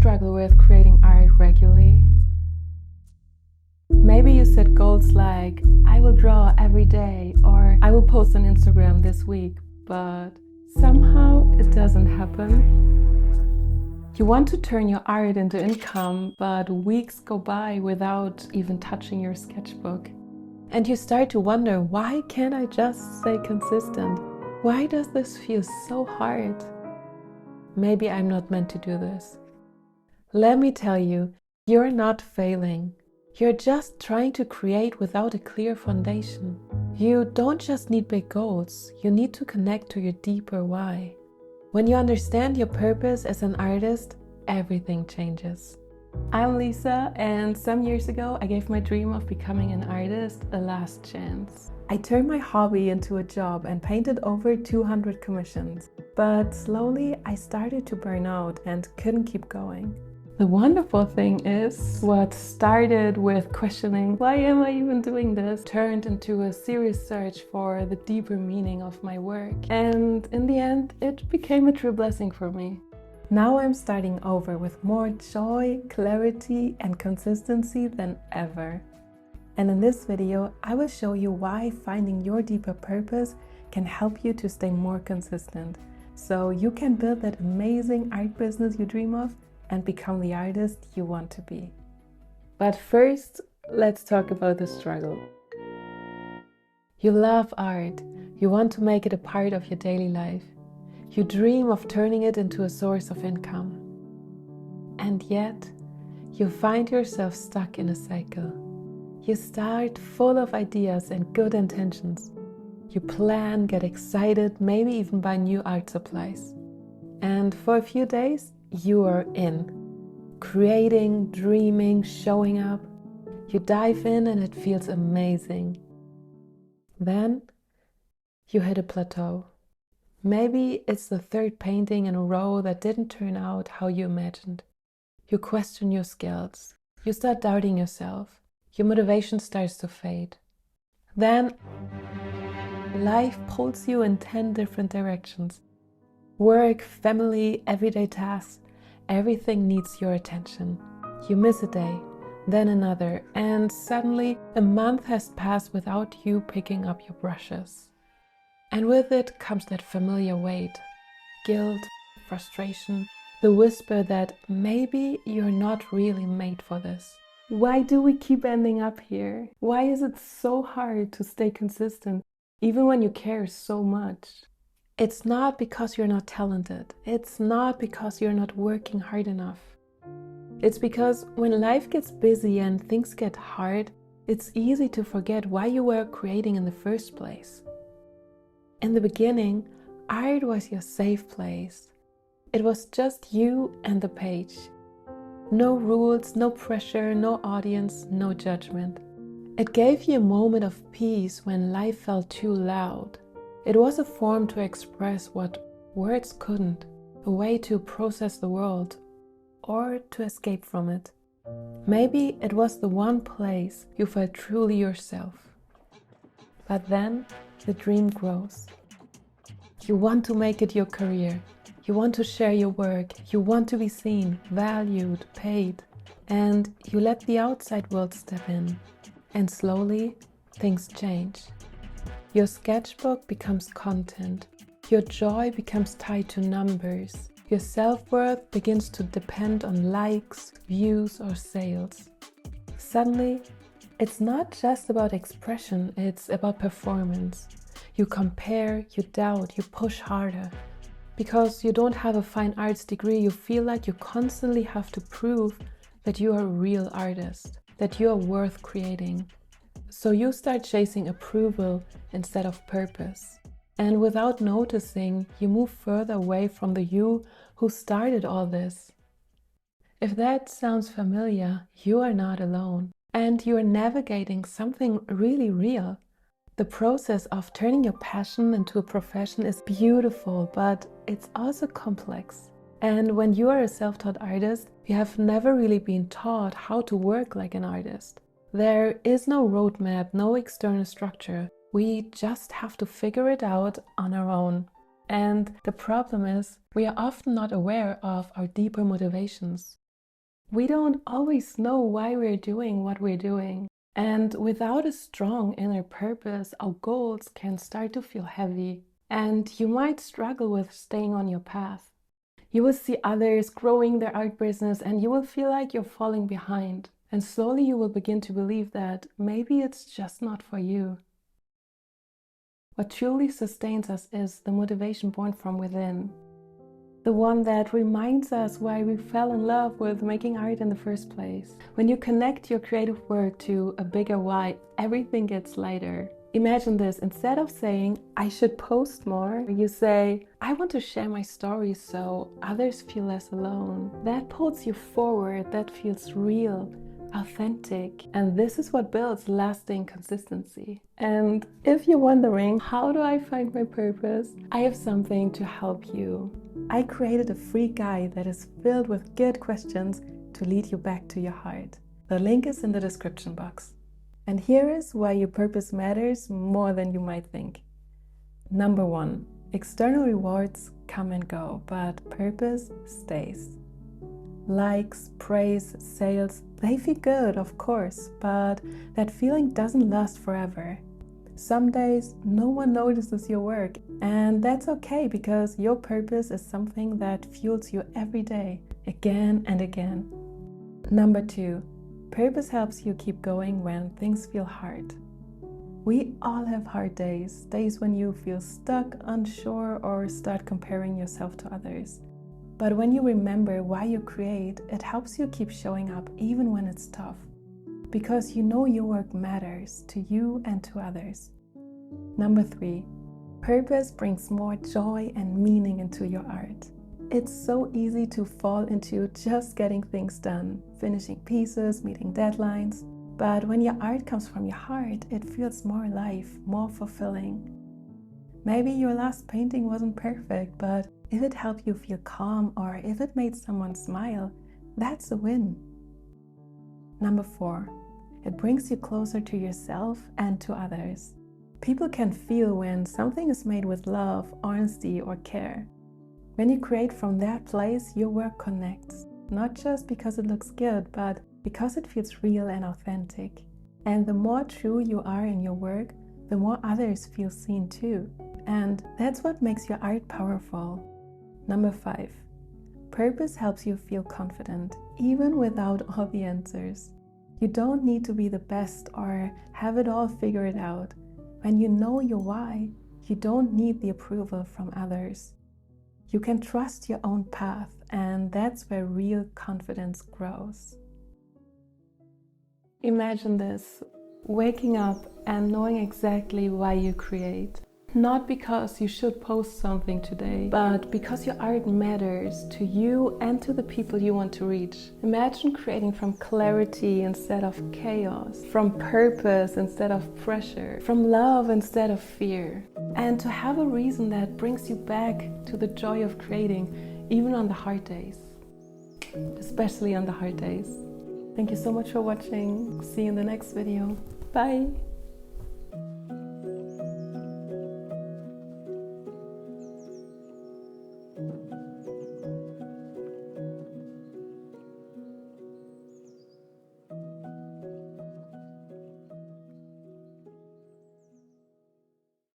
struggle with creating art regularly? Maybe you set goals like, I will draw every day, or I will post on Instagram this week, but somehow it doesn't happen. You want to turn your art into income, but weeks go by without even touching your sketchbook. And you start to wonder, why can't I just stay consistent? Why does this feel so hard? Maybe I'm not meant to do this. Let me tell you, you're not failing. You're just trying to create without a clear foundation. You don't just need big goals, you need to connect to your deeper why. When you understand your purpose as an artist, everything changes. I'm Lisa, and some years ago I gave my dream of becoming an artist a last chance. I turned my hobby into a job and painted over 200 commissions. But slowly I started to burn out and couldn't keep going. The wonderful thing is, what started with questioning, why am I even doing this, turned into a serious search for the deeper meaning of my work. And in the end, it became a true blessing for me. Now I'm starting over with more joy, clarity, and consistency than ever. And in this video, I will show you why finding your deeper purpose can help you to stay more consistent, so you can build that amazing art business you dream of and become the artist you want to be. But first, let's talk about the struggle. You love art. You want to make it a part of your daily life. You dream of turning it into a source of income. And yet, you find yourself stuck in a cycle. You start full of ideas and good intentions. You plan, get excited, maybe even buy new art supplies. And for a few days, you are in. Creating, dreaming, showing up. You dive in and it feels amazing. Then, you hit a plateau. Maybe it's the third painting in a row that didn't turn out how you imagined. You question your skills. You start doubting yourself. Your motivation starts to fade. Then, life pulls you in 10 different directions. Work, family, everyday tasks, everything needs your attention. You miss a day, then another, and suddenly a month has passed without you picking up your brushes. And with it comes that familiar weight, guilt, frustration, the whisper that maybe you're not really made for this. Why do we keep ending up here? Why is it so hard to stay consistent, even when you care so much? It's not because you're not talented. It's not because you're not working hard enough. It's because when life gets busy and things get hard, it's easy to forget why you were creating in the first place. In the beginning, art was your safe place. It was just you and the page. No rules, no pressure, no audience, no judgment. It gave you a moment of peace when life felt too loud. It was a form to express what words couldn't, a way to process the world or to escape from it. Maybe it was the one place you felt truly yourself. But then the dream grows. You want to make it your career. You want to share your work. You want to be seen, valued, paid. And you let the outside world step in. And slowly, things change. Your sketchbook becomes content. Your joy becomes tied to numbers. Your self-worth begins to depend on likes, views, or sales. Suddenly, it's not just about expression, it's about performance. You compare, you doubt, you push harder. Because you don't have a fine arts degree, you feel like you constantly have to prove that you are a real artist, that you are worth creating. So you start chasing approval instead of purpose. And without noticing, you move further away from the you who started all this. If that sounds familiar, you are not alone. And you are navigating something really real. The process of turning your passion into a profession is beautiful, but it's also complex. And when you are a self-taught artist, you have never really been taught how to work like an artist. There is no roadmap, no external structure. We just have to figure it out on our own. And the problem is, we are often not aware of our deeper motivations. We don't always know why we're doing what we're doing. And without a strong inner purpose, our goals can start to feel heavy. And you might struggle with staying on your path. You will see others growing their art business and you will feel like you're falling behind. And slowly you will begin to believe that maybe it's just not for you. What truly sustains us is the motivation born from within. The one that reminds us why we fell in love with making art in the first place. When you connect your creative work to a bigger why, everything gets lighter. Imagine this, instead of saying, I should post more, you say, I want to share my stories so others feel less alone. That pulls you forward, that feels real, authentic, and this is what builds lasting consistency. And if you're wondering, how do I find my purpose? I have something to help you. I created a free guide that is filled with good questions to lead you back to your heart. The link is in the description box. And here is why your purpose matters more than you might think. Number 1, external rewards come and go, but purpose stays. Likes, praise, sales, they feel good, of course, but that feeling doesn't last forever. Some days no one notices your work, and that's okay because your purpose is something that fuels you every day, again and again. Number 2, purpose helps you keep going when things feel hard. We all have hard days, days when you feel stuck, unsure, or start comparing yourself to others. But when you remember why you create, it helps you keep showing up even when it's tough. Because you know your work matters to you and to others. Number 3, purpose brings more joy and meaning into your art. It's so easy to fall into just getting things done, finishing pieces, meeting deadlines. But when your art comes from your heart, it feels more alive, more fulfilling. Maybe your last painting wasn't perfect, but if it helped you feel calm or if it made someone smile, that's a win. Number 4, it brings you closer to yourself and to others. People can feel when something is made with love, honesty, or care. When you create from that place, your work connects, not just because it looks good, but because it feels real and authentic. And the more true you are in your work, the more others feel seen too. And that's what makes your art powerful. Number 5, purpose helps you feel confident, even without all the answers. You don't need to be the best or have it all figured out. When you know your why, you don't need the approval from others. You can trust your own path, and that's where real confidence grows. Imagine this, waking up and knowing exactly why you create. Not because you should post something today, but because your art matters to you and to the people you want to reach. Imagine creating from clarity instead of chaos, from purpose instead of pressure, from love instead of fear. And to have a reason that brings you back to the joy of creating, even on the hard days. Especially on the hard days. Thank you so much for watching. See you in the next video. Bye!